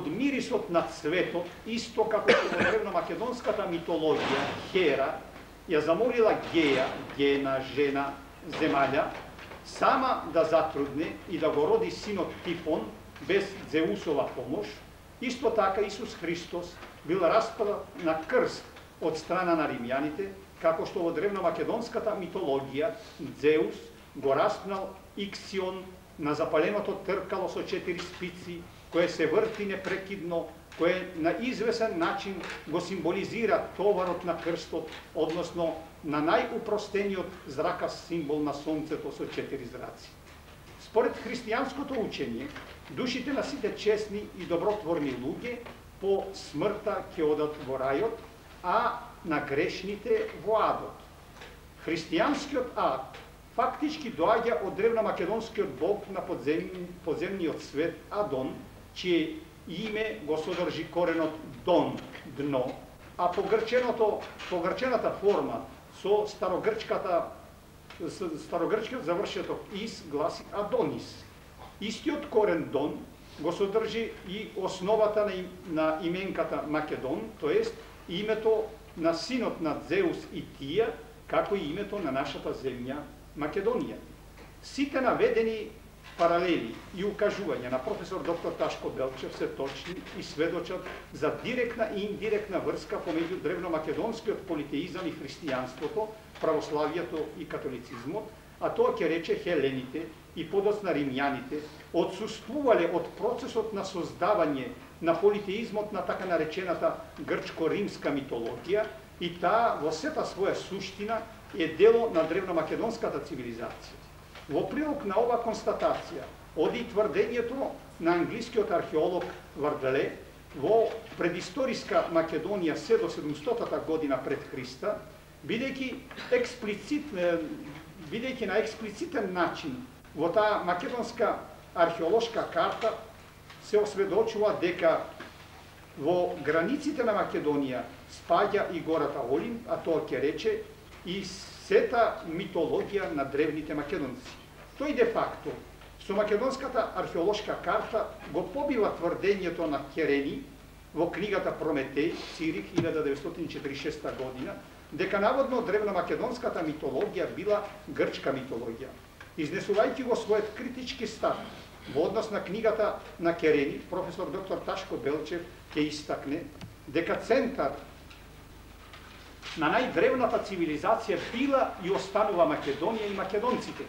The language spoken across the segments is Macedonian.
од мирисот на цветот, исто како што во древномакедонската митологија Хера ја замолила Геја, Гена, жена, земја, сама да затрудне и да го роди синот Тифон без Зеусова помош, исто така Исус Христос бил распнат на крст од страна на римјаните, како што во древномакедонската митологија Зеус го распнал Иксион на запаленото тркало со 4 спици, кое се врти непрекидно, кое на извесен начин го символизира товарот на крстот, односно на најупростениот зракав символ на сонцето со 4 зраци. Според христијанското учење, душите на сите честни и добротворни луѓе по смртта ќе одат во рајот, а на грешните во адот. Христијанскиот ад фактички доаѓа од древномакедонскиот бог на подземниот свет Адон, чие име го содржи коренот Дон, дно, а погрчената форма со старогрчкиот завршеток ис гласи Адонис. Истиот корен Дон го содржи и основата на именката Македон, тоест името на синот на Зеус и Тија, како и името на нашата земја Македонија. Сите наведени паралели и укажувања на професор доктор Ташко Белчев се точни и сведочат за директна и индиректна врска помеѓу древномакедонскиот политеизам и христијанството, православието и католицизмот, а тоа ќе рече хелените и подоцна римјаните отсуствувале од процесот на создавање на политеизмот на така наречената грчко-римска митологија и таа во сета своја суштина е дело на древномакедонската цивилизација. Во прилог на ова констатација оди тврдењето на англискиот археолог Вардле во предисториска Македонија се до 700-та година пред Христа, бидејќи на експлицитен начин во таа македонска археолошка карта се осведочува дека во границите на Македонија спаѓа и гората Олимп, а тоа ќе рече и сета митологија на древните македонци. Тој де факто со македонската археолошка карта го побива тврдењето на Керени во книгата Прометеј, Цирих 1946 година, дека наводно древномакедонската митологија била грчка митологија. Изнесувајќи го својот критички став во однос на книгата на Керени, професор доктор Ташко Белчев ќе истакне дека центар на најдревната цивилизација била и останува Македонија и македонците,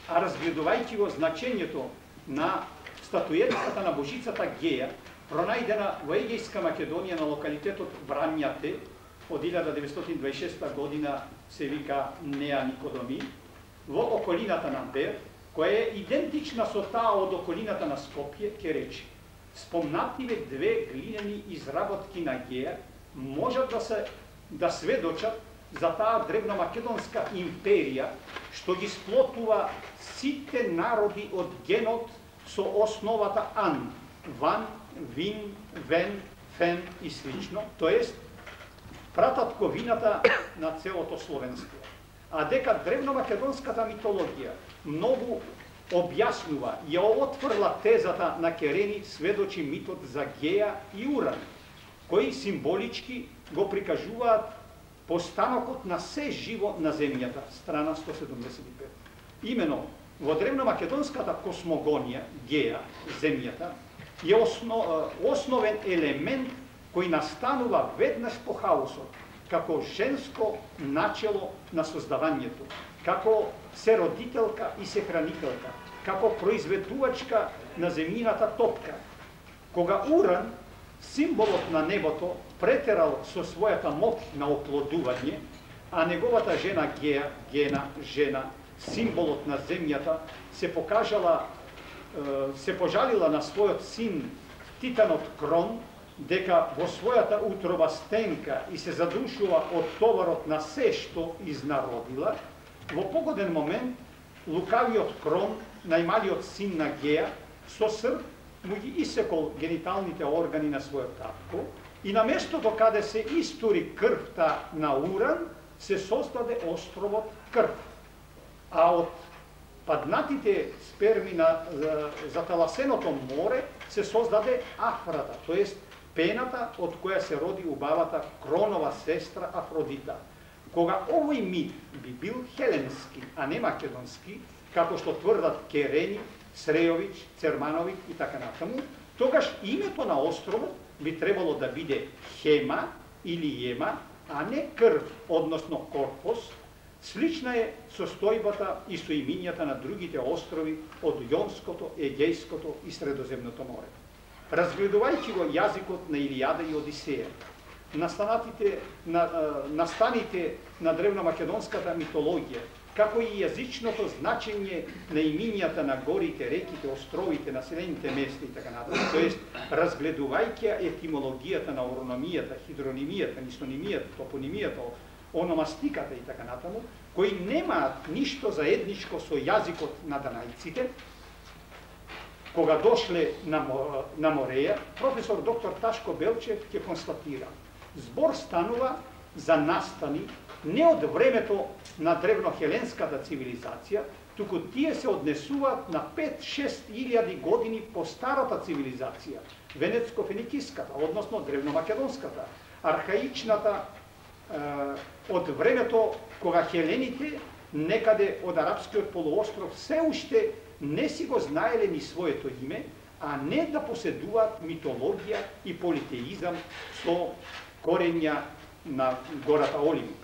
а разгледувајќи го значењето на статуетката на божицата Геја, пронајдена во Егејска Македонија на локалитетот Вранјате, од 1926 година се вика Неа Никодоми, во околината на Бер, која е идентична со таа од околината на Скопје, ќе рече: спомнативе две глинени изработки на Геја можат да сведочат за таа древномакедонска империја што ги сплотува сите народи од генот со основата Ан, Ван, Вин, Вен, Фен и слично, тоест прататковината на целото словенство. А дека древномакедонската митологија многу објаснува, ја отврла тезата на Керени, сведочи митот за Геја и Уран, кои символички го прикажуваат постанокот на се живо на земјата, страна 175. Имено, во древномакедонската космогонија, Геја, земјата, е основен елемент кој настанува веднаш по хаосот, како женско начело на создавањето, како се родителка и се хранителка, како произведувачка на земјината топка. Кога Уран, символот на небото, претерал со својата моќ на оплодување, а неговата жена Геја, Гена, жена, символот на земјата, се пожалила на својот син Титанот Крон, дека во својата утроба стенка и се задушува од товарот на се што изнародила, во погоден момент лукавиот Крон, најмалиот син на Геја, со срп му ги исекол гениталните органи на својот татко и на местото каде се истури крвта на Уран, се создаде островот Крв. А од паднатите сперми на заталасеното море се создаде Афрата, тоест пената од која се роди убавата Кронова сестра Афродита. Кога овој мит би бил хеленски, а не македонски, како што тврдат Керени, Срејовиќ, Цермановиќ и така натаму, тогаш името на островот би требало да биде Хема или Ема, а не крв, односно Корпос. Слична е состојбата и соимињата на другите острови од Јонското, Егејското и Средоземното море. Разгледувајќи го јазикот на Илијада и Одисеја, настаните на древномакедонската митологија, како и јазичното значење на имињата на горите, реките, островите, населените места и така натаму, тоест разгледувајќи етимологијата на орономијата, хидронимијата, нисонимијата, топонимијата, ономастиката и така натаму, кои немаат ништо заедничко со јазикот на данајците, кога дошле на Мореја, професор доктор Ташко Белчев ќе констатира: збор станува за настани не од времето на древнохеленската цивилизација, туку тие се однесуваат на 5-6 илјади години по старата цивилизација, венецко-феникиската, односно древномакедонската, архаичната од времето кога хелените некаде од арапскиот полуостров се уште не си го знаеле ни своето име, а не да поседуваат митологија и политеизам со корења на гората Олимп.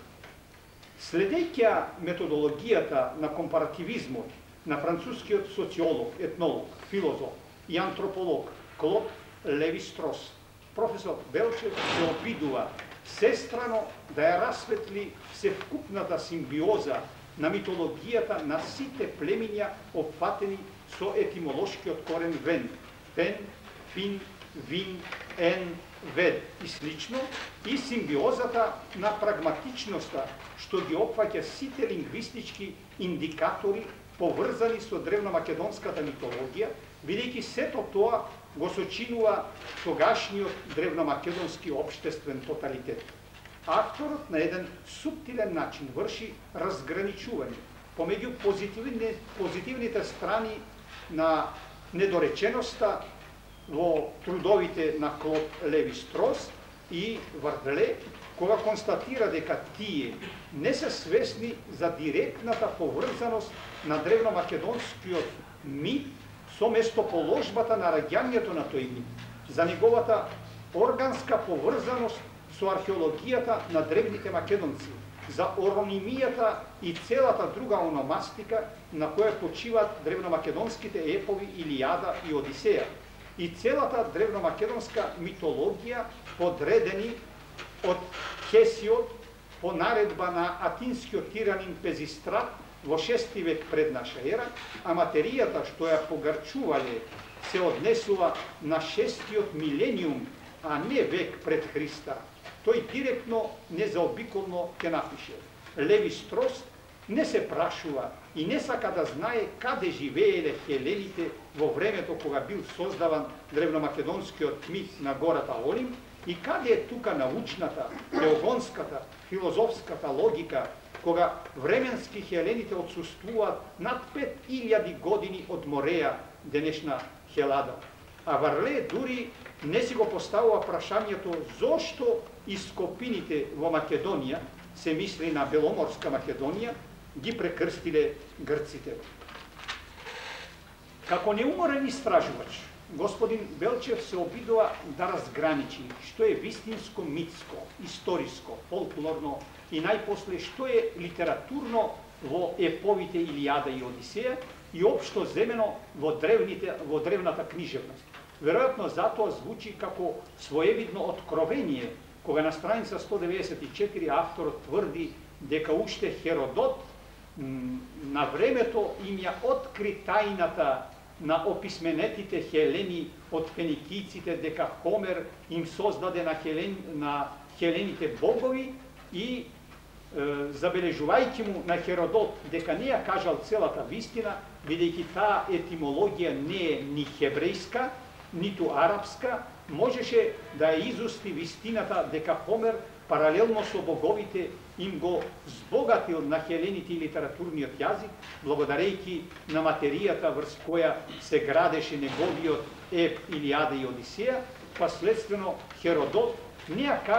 Следејќи методологијата на компаративизмот на францускиот социолог, етнолог, филозоф и антрополог Клод Леви-Строс, професор Белчев се обидува сестрано да ја расветли севкупната симбиоза на митологијата на сите племиња опфатени со етимолошкиот корен вен, фен, фин, вин, ен, вед и слично, и симбиозата на прагматичноста, што ги опфаќа сите лингвистички индикатори поврзани со древномакедонската митологија, бидејќи сето тоа го сочинува тогашниот древномакедонски општествен тоталитет. Авторот на еден суптилен начин врши разграничување помеѓу позитивните страни на недореченоста во трудовите на Клод Леви-Строс и Вардле, кога констатира дека тие не се свесни за директната поврзаност на древномакедонскиот мит со местоположбата на раѓањето на тој мит, за неговата органска поврзаност со археологијата на древните македонци, за оронимијата и целата друга ономастика на која почиваат древномакедонските епови Илијада и Одисеја, и целата древномакедонска митологија подредени од Хесиод по наредба на атинскиот тиранин Пезистрат во 6 век пред наша ера, а материјата што ја погарчувале се однесува на 6-тиот милениум, а не век пред Христа. Тој директно, незаобиколно ќе напише: Леви-Строс не се прашува и не сака да знае каде живееле хелените во времето кога бил создаван древномакедонскиот мит на гората Олимп и каде е тука научната, теогонската, филозофската логика, кога временски хелените отсуствуваат над 5000 години од Мореја, денешна Хелада. А Варле дури не си го поставува прашањето зошто ископините во Македонија, се мисли на Беломорска Македонија, ги прекрстиле грците. Како неуморен истражувач, господин Белчев се обидува да разграничи што е вистинско митско, историско, фолклорно и најпосле што е литературно во еповите Илијада и Одисеја и општо земено во древната книжевност. Веројатно затоа звучи како своевидно откровение, кога на страница 194 авторот тврди дека уште Херодот на времето им ја откри тајната на описменетите хелени од феникиците, дека Хомер им создаде на хелените богови и забележувајќи му на Херодот дека не ја кажал целата вистина, бидејќи таа етимологија не е ни хебрејска, ниту арапска, можеше да ја изусти вистината дека Хомер паралелно со боговите им го збогатил на хелените и литературниот јазик, благодарејќи на материјата врз која се градеше неговиот еп Илијада и Одисеја, последствено Херодот не ја каже